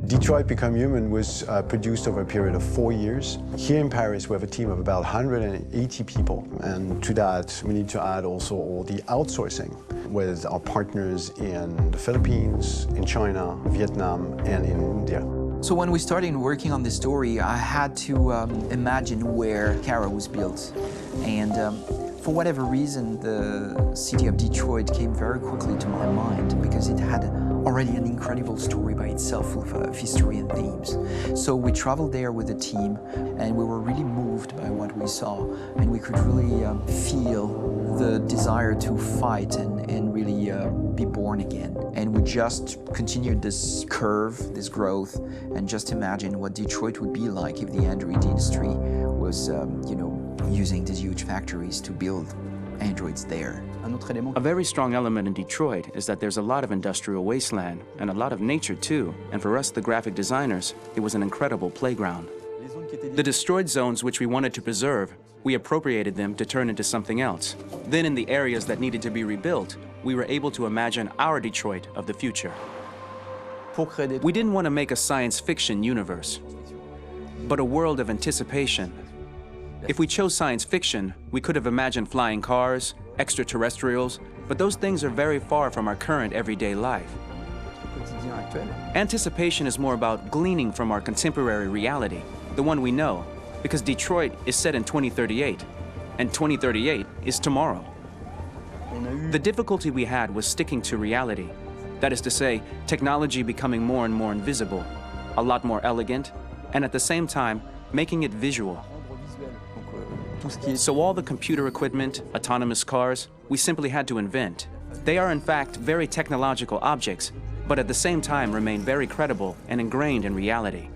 Detroit Become Human was produced over a period of 4 years. Here in Paris, we have a team of about 180 people. And to that, we need to add also all the outsourcing with our partners in the Philippines, in China, Vietnam, and in India. So when we started working on this story, I had to imagine where Kara was built. And for whatever reason, the city of Detroit came very quickly to my mind because it had already an incredible story by itself of history and themes. So we traveled there with the team, and we were really moved by what we saw, and we could really feel the desire to fight and really be born again. And we just continued this curve, this growth, and just imagine what Detroit would be like if the Android industry was, using these huge factories to build androids there. A very strong element in Detroit is that there's a lot of industrial wasteland and a lot of nature too, and for us, the graphic designers, it was an incredible playground. The destroyed zones which we wanted to preserve, we appropriated them to turn into something else. Then in the areas that needed to be rebuilt, we were able to imagine our Detroit of the future. We didn't want to make a science fiction universe, but a world of anticipation. If we chose science fiction, we could have imagined flying cars, extraterrestrials, but those things are very far from our current everyday life. Anticipation is more about gleaning from our contemporary reality, the one we know, because Detroit is set in 2038, and 2038 is tomorrow. The difficulty we had was sticking to reality. That is to say, technology becoming more and more invisible, a lot more elegant, and at the same time, making it visual. So all the computer equipment, autonomous cars, we simply had to invent. They are in fact very technological objects, but at the same time remain very credible and ingrained in reality.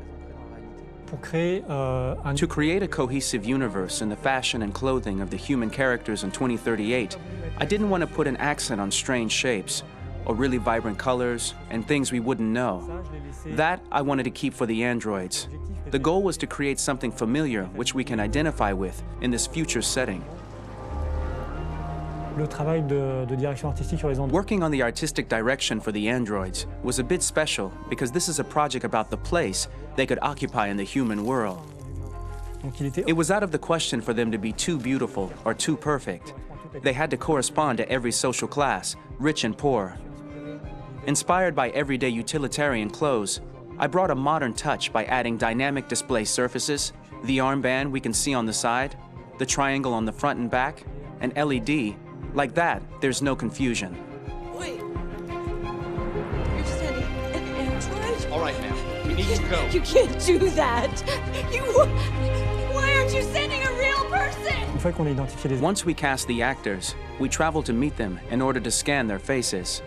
To create a cohesive universe in the fashion and clothing of the human characters in 2038, I didn't want to put an accent on strange shapes, or really vibrant colors, and things we wouldn't know. That I wanted to keep for the androids. The goal was to create something familiar which we can identify with in this future setting. Working on the artistic direction for the androids was a bit special because this is a project about the place they could occupy in the human world. It was out of the question for them to be too beautiful or too perfect. They had to correspond to every social class, rich and poor. Inspired by everyday utilitarian clothes, I brought a modern touch by adding dynamic display surfaces, the armband we can see on the side, the triangle on the front and back, an LED. Like that, there's no confusion. Wait. You're sending an android? All right, ma'am. We need to go. You can't do that. Why aren't you sending a real person? Once we cast the actors, we travel to meet them in order to scan their faces.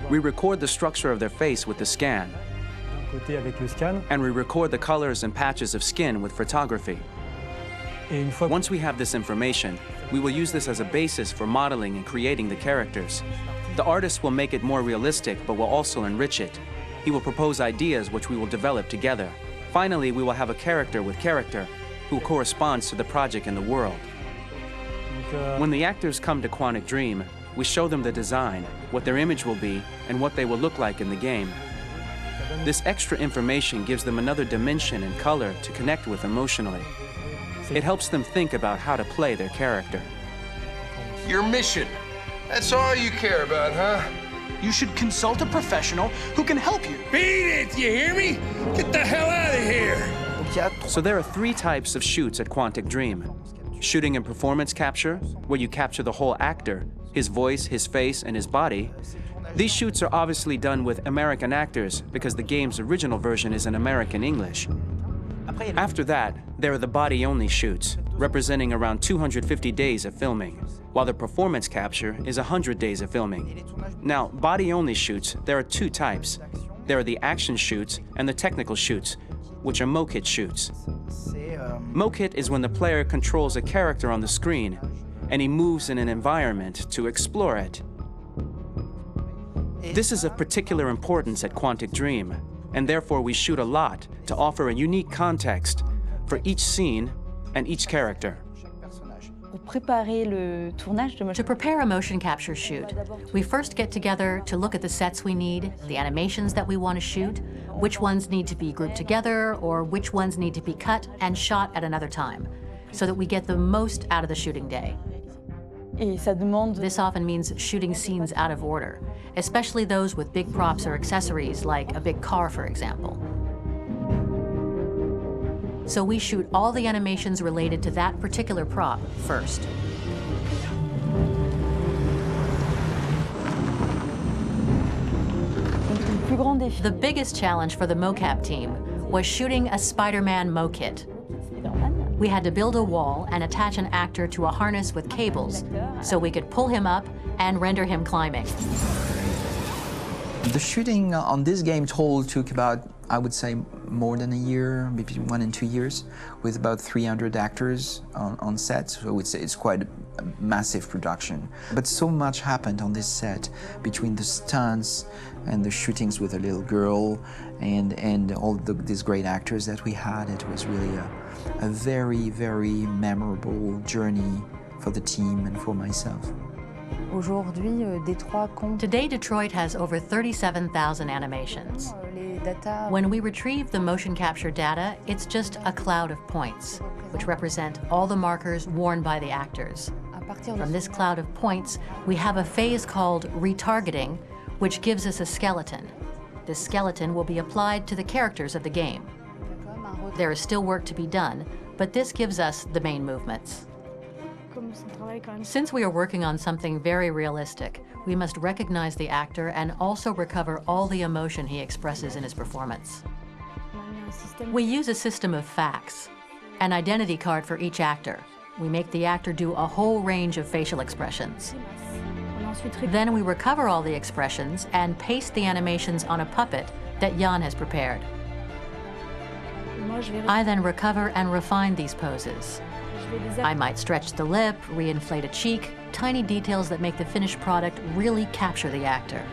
We record the structure of their face with the scan. And we record the colors and patches of skin with photography. Once we have this information, we will use this as a basis for modeling and creating the characters. The artist will make it more realistic, but will also enrich it. He will propose ideas which we will develop together. Finally, we will have a character with character who corresponds to the project in the world. When the actors come to Quantic Dream, we show them the design, what their image will be, and what they will look like in the game. This extra information gives them another dimension and color to connect with emotionally. It helps them think about how to play their character. Your mission. That's all you care about, huh? You should consult a professional who can help you. Beat it, you hear me? Get the hell out of here! So there are 3 types of shoots at Quantic Dream. Shooting and performance capture, where you capture the whole actor, his voice, his face, and his body. These shoots are obviously done with American actors because the game's original version is in American English. After that, there are the body-only shoots, representing around 250 days of filming, while the performance capture is 100 days of filming. Now, body-only shoots, there are 2 types. There are the action shoots and the technical shoots, which are mokit shoots. Mokit is when the player controls a character on the screen, and he moves in an environment to explore it. This is of particular importance at Quantic Dream, and therefore we shoot a lot to offer a unique context for each scene and each character. To prepare a motion capture shoot, we first get together to look at the sets we need, the animations that we want to shoot, which ones need to be grouped together, or which ones need to be cut and shot at another time, so that we get the most out of the shooting day. This often means shooting scenes out of order, especially those with big props or accessories, like a big car, for example. So we shoot all the animations related to that particular prop first. The biggest challenge for the mocap team was shooting a Spider-Man mo-kit. We had to build a wall and attach an actor to a harness with cables so we could pull him up and render him climbing. The shooting on this game total took about, I would say, more than a year, maybe 1 and 2 years, with about 300 actors on set. So I would say it's quite a massive production. But so much happened on this set between the stunts and the shootings with a little girl and all these great actors that we had. It was really a very, very memorable journey for the team and for myself. Today, Detroit has over 37,000 animations. When we retrieve the motion capture data, it's just a cloud of points, which represent all the markers worn by the actors. From this cloud of points, we have a phase called retargeting, which gives us a skeleton. This skeleton will be applied to the characters of the game. There is still work to be done, but this gives us the main movements. Since we are working on something very realistic, we must recognize the actor and also recover all the emotion he expresses in his performance. We use a system of facts, an identity card for each actor. We make the actor do a whole range of facial expressions. Then we recover all the expressions and paste the animations on a puppet that Jan has prepared. I then recover and refine these poses. I might stretch the lip, reinflate a cheek, tiny details that make the finished product really capture the actor.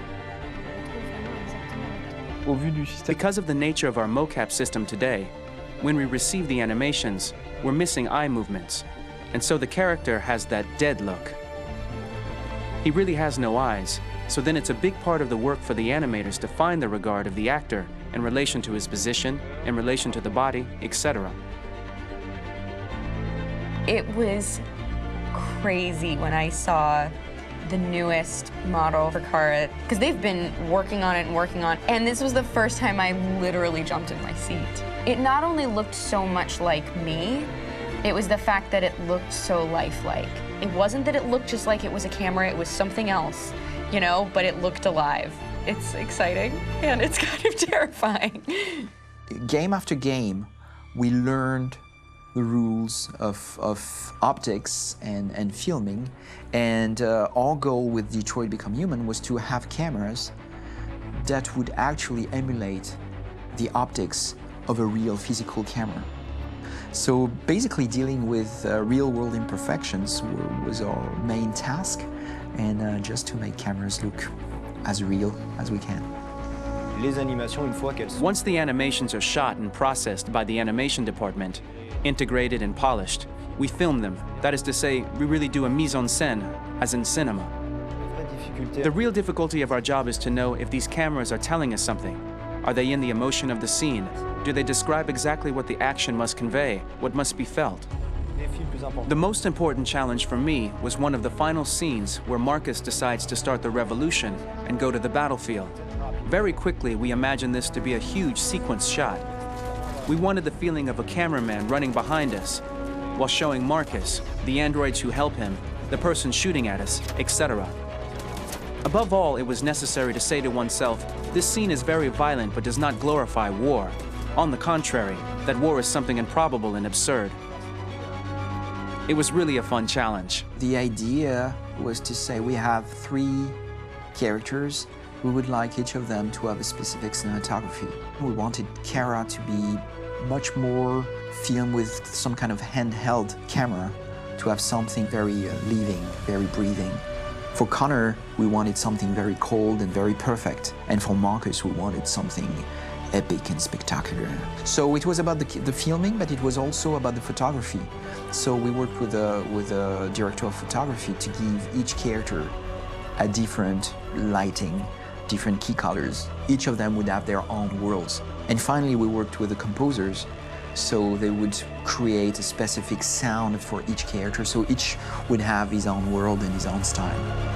Because of the nature of our mocap system today, when we receive the animations, we're missing eye movements, and so the character has that dead look. He really has no eyes, so then it's a big part of the work for the animators to find the regard of the actor in relation to his position, in relation to the body, etc. It was crazy when I saw the newest model for Kara, because they've been working on it, and this was the first time I literally jumped in my seat. It not only looked so much like me, it was the fact that it looked so lifelike. It wasn't that it looked just like it was a camera, it was something else, you know, but it looked alive. It's exciting, and it's kind of terrifying. Game after game, we learned the rules of optics and filming, and our goal with Detroit Become Human was to have cameras that would actually emulate the optics of a real physical camera. So basically dealing with real-world imperfections was our main task, and just to make cameras look as real as we can. Once the animations are shot and processed by the animation department, integrated and polished, we film them. That is to say, we really do a mise en scène, as in cinema. The real difficulty of our job is to know if these cameras are telling us something. Are they in the emotion of the scene? Do they describe exactly what the action must convey, what must be felt? The most important challenge for me was one of the final scenes where Marcus decides to start the revolution and go to the battlefield. Very quickly, we imagined this to be a huge sequence shot. We wanted the feeling of a cameraman running behind us while showing Marcus, the androids who help him, the person shooting at us, etc. Above all, it was necessary to say to oneself, this scene is very violent but does not glorify war. On the contrary, that war is something improbable and absurd. It was really a fun challenge. The idea was to say we have 3 characters. We would like each of them to have a specific cinematography. We wanted Kara to be much more filmed with some kind of handheld camera, to have something very living, very breathing. For Connor, we wanted something very cold and very perfect. And for Marcus, we wanted something epic and spectacular. So it was about the filming, but it was also about the photography. So we worked with a director of photography to give each character a different lighting, different key colors. Each of them would have their own worlds. And finally, we worked with the composers, so they would create a specific sound for each character, so each would have his own world and his own style.